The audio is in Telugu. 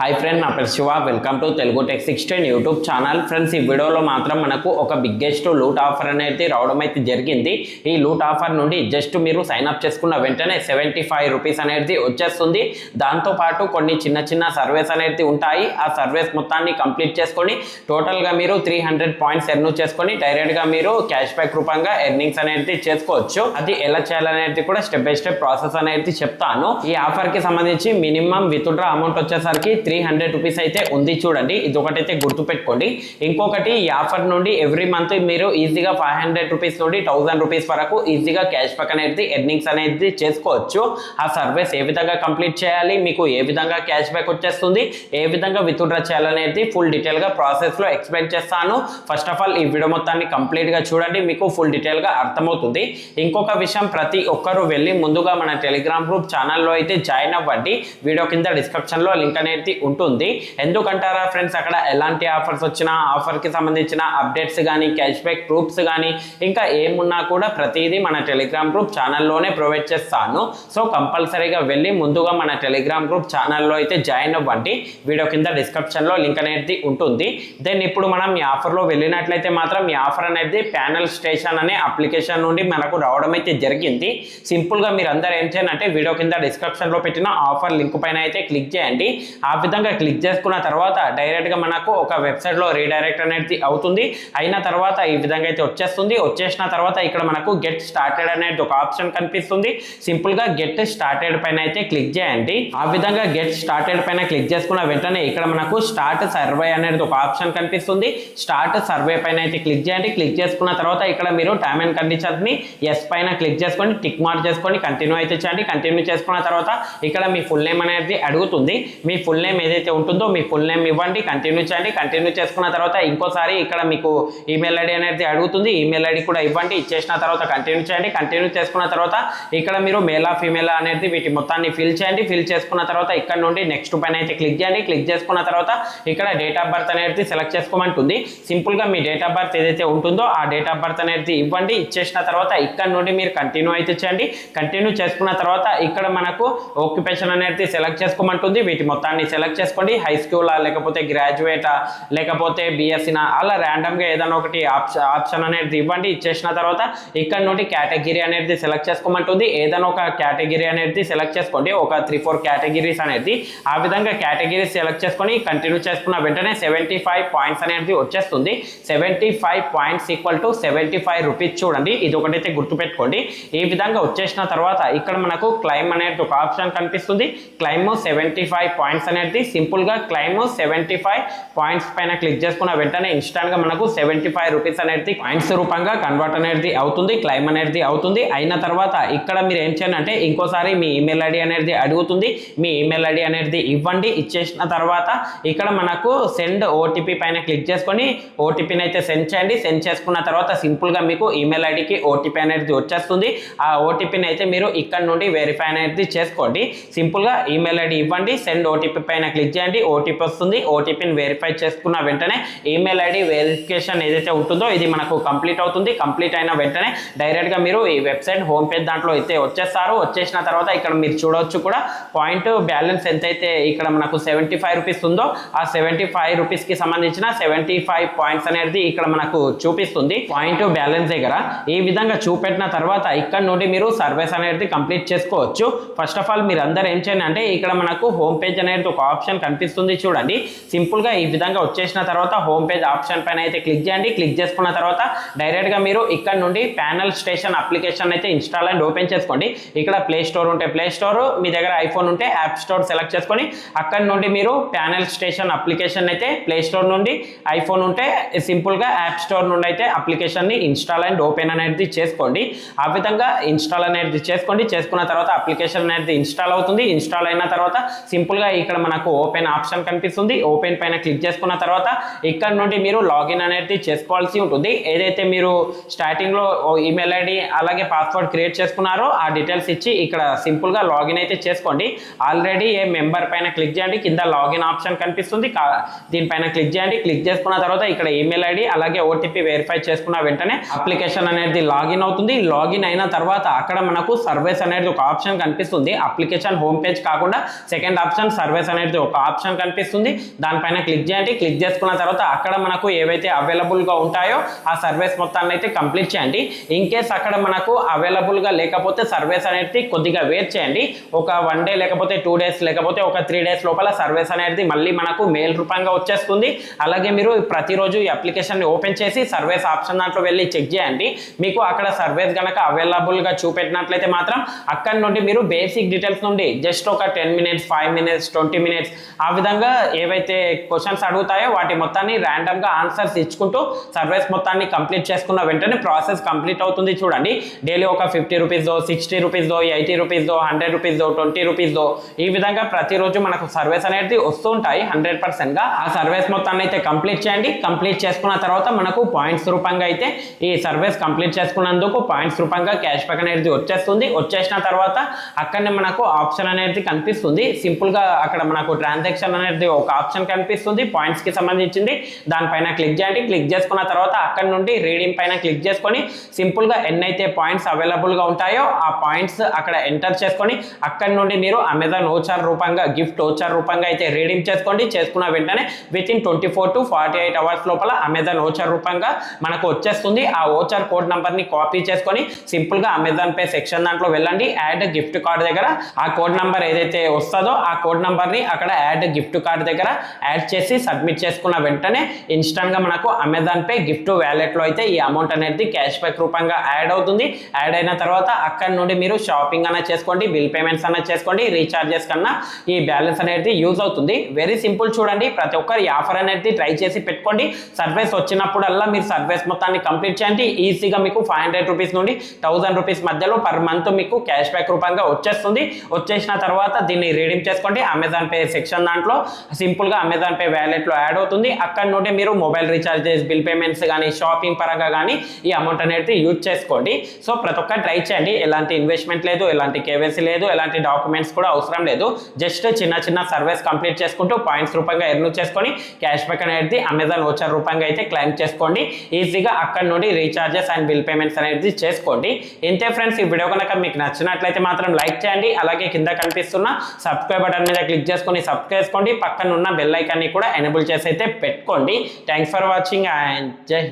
హాయ్ ఫ్రెండ్, నా పేరు Shiva. Welcome to Telugu tech 16 YouTube channel. Friends, ఈ వీడియోలో మాత్రం మనకు ఒక బిగ్గెస్ట్ లూట్ ఆఫర్ అనేది రావడం అయితే జరిగింది. ఈ లూట్ ఆఫర్ నుండి జస్ట్ మీరు సైన్ అప్ చేసుకున్న వెంటనే 75 రూపీస్ అనేది వచ్చేస్తుంది. దాంతోపాటు కొన్ని చిన్న చిన్న సర్వేస్ అనేది ఉంటాయి. ఆ సర్వేస్ మొత్తాన్ని కంప్లీట్ చేసుకొని టోటల్గా మీరు 300 పాయింట్స్ ఎర్న్ చేసుకొని డైరెక్ట్గా మీరు క్యాష్ బ్యాక్ రూపంగా ఎర్నింగ్స్ అనేది చేసుకోవచ్చు. అది ఎలా చేయాలనేది కూడా స్టెప్ బై స్టెప్ ప్రాసెస్ అనేది చెప్తాను. ఈ ఆఫర్కి సంబంధించి మినిమం విత్డ్రా అమౌంట్ వచ్చేసరికి 300 రూపీస్ అయితే ఉంది. చూడండి, ఇది ఒకటైతే గుర్తుపెట్టుకోండి. ఇంకొకటి, ఈ ఆఫర్ నుండి ఎవ్రీ మంత్ మీరు ఈజీగా 500 రూపీస్ నుండి 1000 రూపీస్ వరకు ఈజీగా క్యాష్ బ్యాక్ అనేది ఎర్నింగ్స్ అనేది చేసుకోవచ్చు. ఆ సర్వీస్ ఏ విధంగా కంప్లీట్ చేయాలి, మీకు ఏ విధంగా క్యాష్ బ్యాక్ వచ్చేస్తుంది, ఏ విధంగా విత్డ్రా చేయాలనేది ఫుల్ డీటెయిల్ గా ప్రాసెస్ లో ఎక్స్ప్లెయిన్ చేస్తాను. ఫస్ట్ ఆఫ్ ఆల్ ఈ వీడియో మొత్తాన్ని కంప్లీట్ గా చూడండి, మీకు ఫుల్ డీటెయిల్ గా అర్థమవుతుంది. ఇంకొక విషయం, ప్రతి ఒక్కరు వెళ్ళి ముందుగా మన టెలిగ్రామ్ గ్రూప్ ఛానల్లో అయితే జాయిన్ అవ్వండి. వీడియో కింద డిస్క్రిప్షన్ లో లింక్ అనేది ఉంటుంది. ఎందుకంటారా ఫ్రెండ్స్, అక్కడ ఎలాంటి ఆఫర్స్ వచ్చినా, ఆఫర్ కి సంబంధించిన అప్డేట్స్ కానీ, క్యాష్ బ్యాక్ ప్రూఫ్స్ కానీ, ఇంకా ఏమున్నా కూడా ప్రతిదీ మన టెలిగ్రామ్ గ్రూప్ ఛానల్లోనే ప్రొవైడ్ చేస్తాను. సో కంపల్సరీగా వెళ్ళి ముందుగా మన టెలిగ్రామ్ గ్రూప్ ఛానల్లో అయితే జాయిన్ అవ్వండి. వీడియో కింద డిస్క్రిప్షన్ లో లింక్ అనేది ఉంటుంది. దెన్ ఇప్పుడు మనం ఈ ఆఫర్లో వెళ్ళినట్లయితే మాత్రం ఈ ఆఫర్ అనేది ప్యానల్ స్టేషన్ అనే అప్లికేషన్ నుండి మనకు రావడం అయితే జరిగింది. సింపుల్ గా మీరు అందరూ ఏం చేయాలంటే వీడియో కింద డిస్క్రిప్షన్ లో పెట్టిన ఆఫర్ లింక్ పైన అయితే క్లిక్ చేయండి. ఆ విధంగా క్లిక్ చేసుకున్న తర్వాత డైరెక్ట్ గా మనకు ఒక వెబ్సైట్ లో రీడైరెక్ట్ అనేది అవుతుంది. అయిన తర్వాత ఈ విధంగా అయితే వచ్చేస్తుంది. వచ్చేసిన తర్వాత ఇక్కడ మనకు గెట్ స్టార్టెడ్ అనేది ఒక ఆప్షన్ కనిపిస్తుంది. సింపుల్ గా గెట్ స్టార్టెడ్ పైన అయితే క్లిక్ చేయండి. ఆ విధంగా గెట్ స్టార్టెడ్ పైన క్లిక్ చేసుకున్న వెంటనే ఇక్కడ మనకు స్టార్ట్ సర్వే అనేది ఒక ఆప్షన్ కనిపిస్తుంది. స్టార్ట్ సర్వే పైన అయితే క్లిక్ చేయండి. క్లిక్ చేసుకున్న తర్వాత ఇక్కడ మీరు టైమ్ అండ్ కండిషన్స్ ని ఎస్ పైన క్లిక్ చేసుకొని టిక్ మార్క్ చేసుకొని కంటిన్యూ అయితే చేయండి. కంటిన్యూ చేసుకున్న తర్వాత ఇక్కడ మీ ఫుల్ నేమ్ అనేది అడుగుతుంది. మీ ఫుల్ నేమ్ ఏదైతే ఉంటుందో మీ ఫుల్ నేమ్ ఇవ్వండి. కంటిన్యూ చేయండి. కంటిన్యూ చేసుకున్న తర్వాత ఇంకోసారి ఇక్కడ మీకు ఈమెయిల్ ఐడి అనేది అడుగుతుంది. ఈమెయిల్ ఐడి కూడా ఇవ్వండి. ఇచ్చేసిన తర్వాత కంటిన్యూ చేయండి. కంటిన్యూ చేసుకున్న తర్వాత ఇక్కడ మీరు మేలా ఫీమేల్ అనేది వీటి మొత్తాన్ని ఫిల్ చేయండి. ఫిల్ చేసుకున్న తర్వాత ఇక్కడ నుండి నెక్స్ట్ పైన అయితే క్లిక్ చేయండి. క్లిక్ చేసుకున్న తర్వాత ఇక్కడ డేట్ ఆఫ్ బర్త్ అనేది సెలెక్ట్ చేసుకోమంటుంది. సింపుల్ గా మీ డేట్ ఆఫ్ బర్త్ ఏదైతే ఉంటుందో ఆ డేట్ ఆఫ్ బర్త్ అనేది ఇవ్వండి. ఇచ్చేసిన తర్వాత ఇక్కడ నుండి మీరు కంటిన్యూ అయితే చేయండి. కంటిన్యూ చేసుకున్న తర్వాత ఇక్కడ మనకు ఆక్యుపేషన్ అనేది సెలెక్ట్ చేసుకోమంటుంది. వీటి మొత్తాన్ని సెలెక్ట్ చేసుకోండి. హై స్కూలా, లేకపోతే గ్రాడ్యుయేటా, లేకపోతే బిఎస్సీనా, అలా ర్యాండమ్ గా ఏదైనా ఒకటి ఆప్షన్ అనేది ఇవ్వండి. ఇచ్చేసిన తర్వాత ఇక్కడ నుండి కేటగిరీ అనేది సెలెక్ట్ చేసుకోమంటుంది. ఏదైనా ఒక కేటగిరీ అనేది సెలెక్ట్ చేసుకోండి. ఒక 3-4 కేటగిరీస్ అనేది. ఆ విధంగా కేటగిరీస్ సెలెక్ట్ చేసుకొని కంటిన్యూ చేసుకున్న వెంటనే 75 పాయింట్స్ అనేది వచ్చేస్తుంది. 75 పాయింట్స్ ఈక్వల్ టు 75 రూపీస్. చూడండి, ఇది ఒకటైతే గుర్తుపెట్టుకోండి. ఈ విధంగా వచ్చేసిన తర్వాత ఇక్కడ మనకు క్లైమ్ అనేది ఒక ఆప్షన్ కనిపిస్తుంది. క్లైమ్ 75 పాయింట్స్ అనేది సింపుల్ గా క్లైమ్ 75 పాయింట్స్ పైన క్లిక్ చేసుకున్న వెంటనే ఇన్స్టాంట్ గా మనకు 75 రూపీస్ అనేది పాయింట్స్ రూపంగా కన్వర్ట్ అనేది అవుతుంది. క్లైమ్ అనేది అవుతుంది. అయిన తర్వాత ఇక్కడ మీరు ఏం చేయాలి అంటే ఇంకోసారి మీ ఈమెయిల్ ఐడి అనేది అడుగుతుంది. మీ ఈమెయిల్ ఐడి అనేది ఇవ్వండి. ఇచ్చేసిన తర్వాత ఇక్కడ మనకు సెండ్ ఓటీపీ పైన క్లిక్ చేసుకొని ఓటీపీని అయితే సెండ్ చేయండి. సెండ్ చేసుకున్న తర్వాత సింపుల్ గా మీకు ఈమెయిల్ ఐడికి ఓటీపీ అనేది వచ్చేస్తుంది. ఆ ఓటీపీని అయితే మీరు ఇక్కడ నుండి వెరిఫై అనేది చేసుకోండి. సింపుల్ గా ఈమెయిల్ ఐడి ఇవ్వండి. సెండ్ ఓటీపీ పైన క్లిక్ చేయండి. ఓటీపీ వస్తుంది. ఓటీపీని వెరిఫై చేసుకున్న వెంటనే ఈమెయిల్ ఐడి వెరిఫికేషన్ ఏదైతే ఉంటుందో ఇది మనకు కంప్లీట్ అవుతుంది. కంప్లీట్ అయిన వెంటనే డైరెక్ట్ గా మీరు ఈ వెబ్సైట్ హోమ్ పేజ్ దాంట్లో అయితే వచ్చేస్తారు. వచ్చేసిన తర్వాత ఇక్కడ మీరు చూడవచ్చు కూడా పాయింట్ బ్యాలెన్స్ ఎంతైతే ఇక్కడ మనకు 75 రూపీస్ ఉందో ఆ 75 రూపీస్ కి సంబంధించిన 75 పాయింట్స్ అనేది ఇక్కడ మనకు చూపిస్తుంది పాయింట్ బ్యాలెన్స్ దగ్గర. ఈ విధంగా చూపెట్టిన తర్వాత ఇక్కడ నుండి మీరు సర్వీస్ అనేది కంప్లీట్ చేసుకోవచ్చు. ఫస్ట్ ఆఫ్ ఆల్ మీరు అందరూ ఏం చేయండి అంటే ఇక్కడ మనకు హోమ్ పేజ్ అనేది ఒక ఆప్షన్ కనిపిస్తుంది. చూడండి, సింపుల్ గా ఈ విధంగా వచ్చేసిన తర్వాత హోమ్ పేజ్ ఆప్షన్ పైన అయితే క్లిక్ చేయండి. క్లిక్ చేసుకున్న తర్వాత డైరెక్ట్ గా మీరు ఇక్కడ నుండి ప్యానల్ స్టేషన్ అప్లికేషన్ అయితే ఇన్స్టాల్ అండ్ ఓపెన్ చేసుకోండి. ఇక్కడ ప్లే స్టోర్ ఉంటే ప్లే స్టోర్, మీ దగ్గర ఐఫోన్ ఉంటే యాప్ స్టోర్ సెలెక్ట్ చేసుకొని అక్కడ నుండి మీరు ప్యానల్ స్టేషన్ అప్లికేషన్ అయితే ప్లే స్టోర్ నుండి, ఐఫోన్ ఉంటే సింపుల్ గా యాప్ స్టోర్ నుండి అయితే అప్లికేషన్ ని ఇన్స్టాల్ అండ్ ఓపెన్ అనేది చేసుకోండి. ఆ విధంగా ఇన్స్టాల్ అనేది చేసుకోండి. చేసుకున్న తర్వాత అప్లికేషన్ అనేది ఇన్స్టాల్ అవుతుంది. ఇన్స్టాల్ అయిన తర్వాత సింపుల్ గా ఇక్కడ మనకు ఓపెన్ ఆప్షన్ కనిపిస్తుంది. ఓపెన్ పైన క్లిక్ చేసుకున్న తర్వాత ఇక్కడ నుండి మీరు లాగిన్ అనేది చేసుకోవాల్సి ఉంటుంది. ఏదైతే మీరు స్టార్టింగ్ లో ఈమెయిల్ ఐడి అలాగే పాస్వర్డ్ క్రియేట్ చేసుకున్నారో ఆ డీటెయిల్స్ ఇచ్చి ఇక్కడ సింపుల్ గా లాగిన్ అయితే చేసుకోండి. ఆల్రెడీ ఏ మెంబర్ పైన క్లిక్ చేయండి. కింద లాగిన్ ఆప్షన్ కనిపిస్తుంది. దీనిపైన క్లిక్ చేయండి. క్లిక్ చేసుకున్న తర్వాత ఇక్కడ ఈమెయిల్ ఐడి అలాగే ఓటీపీ వెరిఫై చేసుకున్న వెంటనే అప్లికేషన్ అనేది లాగిన్ అవుతుంది. లాగిన్ అయిన తర్వాత అక్కడ మనకు సర్వీస్ అనేది ఒక ఆప్షన్ కనిపిస్తుంది. అప్లికేషన్ హోమ్ పేజ్ కాకుండా సెకండ్ ఆప్షన్ సర్వీస్ అనేది అనేది ఒక ఆప్షన్ కనిపిస్తుంది, దానిపైన క్లిక్ చేయండి. క్లిక్ చేసుకున్న తర్వాత అక్కడ మనకు ఏవైతే అవైలబుల్గా ఉంటాయో ఆ సర్వీస్ మొత్తాన్ని అయితే కంప్లీట్ చేయండి. ఇన్ కేస్ అక్కడ మనకు అవైలబుల్గా లేకపోతే సర్వీస్ అనేది కొద్దిగా వెయిట్ చేయండి. ఒక 1 డే లేకపోతే 2 డేస్ లేకపోతే ఒక 3 డేస్ లోపల సర్వీస్ అనేది మళ్ళీ మనకు మెయిల్ రూపంగా వచ్చేస్తుంది. అలాగే మీరు ప్రతిరోజు ఈ అప్లికేషన్ని ఓపెన్ చేసి సర్వీస్ ఆప్షన్ దాంట్లో వెళ్ళి చెక్ చేయండి. మీకు అక్కడ సర్వీస్ కనుక అవైలబుల్గా చూపెట్టినట్లయితే మాత్రం అక్కడ నుండి మీరు బేసిక్ డీటెయిల్స్ నుండి జస్ట్ ఒక 10 మినిట్స్ 5 మినిట్స్ 20 మినిట్స్ ఆ విధంగా ఏవైతే క్వశ్చన్స్ అడుగుతాయో వాటి మొత్తాన్ని ర్యాండమ్గా ఆన్సర్స్ ఇచ్చుకుంటూ సర్వీస్ మొత్తాన్ని కంప్లీట్ చేసుకున్న వెంటనే ప్రాసెస్ కంప్లీట్ అవుతుంది. చూడండి, డైలీ ఒక 50 రూపీస్దో 60 రూపీస్దో 80 రూపీస్దో 100 రూపీస్దో 20 రూపీస్దో ఈ విధంగా ప్రతిరోజు మనకు సర్వీస్ అనేది వస్తూ ఉంటాయి 100%గా. ఆ సర్వీస్ మొత్తాన్ని అయితే కంప్లీట్ చేయండి. కంప్లీట్ చేసుకున్న తర్వాత మనకు పాయింట్స్ రూపంగా అయితే ఈ సర్వీస్ కంప్లీట్ చేసుకున్నందుకు పాయింట్స్ రూపంగా క్యాష్ బ్యాక్ అనేది వచ్చేస్తుంది. వచ్చేసిన తర్వాత అక్కడనే మనకు ఆప్షన్ అనేది కనిపిస్తుంది. సింపుల్గా అక్కడ మనకు ట్రాన్సాక్షన్ అనేది ఒక ఆప్షన్ కనిపిస్తుంది పాయింట్స్కి సంబంధించింది, దానిపైన క్లిక్ చేయండి. క్లిక్ చేసుకున్న తర్వాత అక్కడ నుండి రీడింగ్ పైన క్లిక్ చేసుకొని సింపుల్గా ఎన్నైతే పాయింట్స్ అవైలబుల్గా ఉంటాయో ఆ పాయింట్స్ అక్కడ ఎంటర్ చేసుకొని అక్కడ నుండి మీరు అమెజాన్ ఓచర్ రూపంగా గిఫ్ట్ ఓచర్ రూపంగా అయితే రీడింగ్ చేసుకోండి. చేసుకున్న వెంటనే వితిన్ 24 to 48 అవర్స్ లోపల అమెజాన్ ఓచర్ రూపంగా మనకు వచ్చేస్తుంది. ఆ ఓచర్ కోడ్ నంబర్ని కాపీ చేసుకొని సింపుల్గా అమెజాన్ పే సెక్షన్ దాంట్లో వెళ్ళండి. యాడ్ గిఫ్ట్ కార్డ్ దగ్గర ఆ కోడ్ నంబర్ ఏదైతే వస్తుందో ఆ కోడ్ నంబర్ని అక్కడ యాడ్ గిఫ్ట్ కార్డ్ దగ్గర యాడ్ చేసి సబ్మిట్ చేసుకున్న వెంటనే ఇన్స్టెంట్గా మనకు అమెజాన్ పే గిఫ్ట్ వ్యాలెట్లో అయితే ఈ అమౌంట్ అనేది క్యాష్ బ్యాక్ రూపంగా యాడ్ అవుతుంది. యాడ్ అయిన తర్వాత అక్కడ నుండి మీరు షాపింగ్ అన్న చేసుకోండి, బిల్ పేమెంట్స్ అన్న చేసుకోండి, రీఛార్జెస్ కన్నా ఈ బ్యాలెన్స్ అనేది యూజ్ అవుతుంది. Very simple. చూడండి, ప్రతి ఒక్కరు ఈ ఆఫర్ అనేది ట్రై చేసి పెట్టుకోండి. సర్వీస్ వచ్చినప్పుడల్లా మీరు సర్వీస్ మొత్తాన్ని కంప్లీట్ చేయండి. ఈజీగా మీకు 500 రూపీస్ నుండి 1000 రూపీస్ మధ్యలో పర్ మంత్ మీకు క్యాష్ బ్యాక్ రూపంగా వచ్చేస్తుంది. వచ్చేసిన తర్వాత దీన్ని రీడీమ్ చేసుకోండి. అమెజాన్ పే సెక్షన్ దాంట్లో సింపుల్గా అమెజాన్ పే వ్యాలెట్లో యాడ్ అవుతుంది. అక్కడ నుండి మీరు మొబైల్ రీఛార్జెస్, బిల్ పేమెంట్స్ కానీ షాపింగ్ పరంగా కానీ ఈ అమౌంట్ అనేది యూజ్ చేసుకోండి. సో ప్రతి ఒక్కరు ట్రై చేయండి. ఎలాంటి ఇన్వెస్ట్మెంట్ లేదు, ఎలాంటి కేవైసీ లేదు, ఎలాంటి డాక్యుమెంట్స్ కూడా అవసరం లేదు. జస్ట్ చిన్న చిన్న సర్వీస్ కంప్లీట్ చేసుకుంటూ పాయింట్స్ రూపంగా ఎర్న్ చేసుకొని క్యాష్ బ్యాక్ అనేది అమెజాన్ ఓచర్ రూపంగా అయితే క్లెయిమ్ చేసుకోండి. ఈజీగా అక్కడ నుండి రీఛార్జెస్ అండ్ బిల్ పేమెంట్స్ అనేది చేసుకోండి. ఇంతే ఫ్రెండ్స్, ఈ వీడియో కనుక మీకు నచ్చినట్లయితే మాత్రం లైక్ చేయండి. అలాగే కింద కనిపిస్తున్న సబ్స్క్రైబ్ బటన్ మీద క్లిక్ చేసుకొని సబ్స్క్రైబ్ చేసుకోండి. పక్కన ఉన్న బెల్ ఐకాన్ని కూడా ఎనేబుల్ చేసి అయితే పెట్టుకోండి. థ్యాంక్స్ ఫర్ వాచింగ్ అండ్ జై హింద్.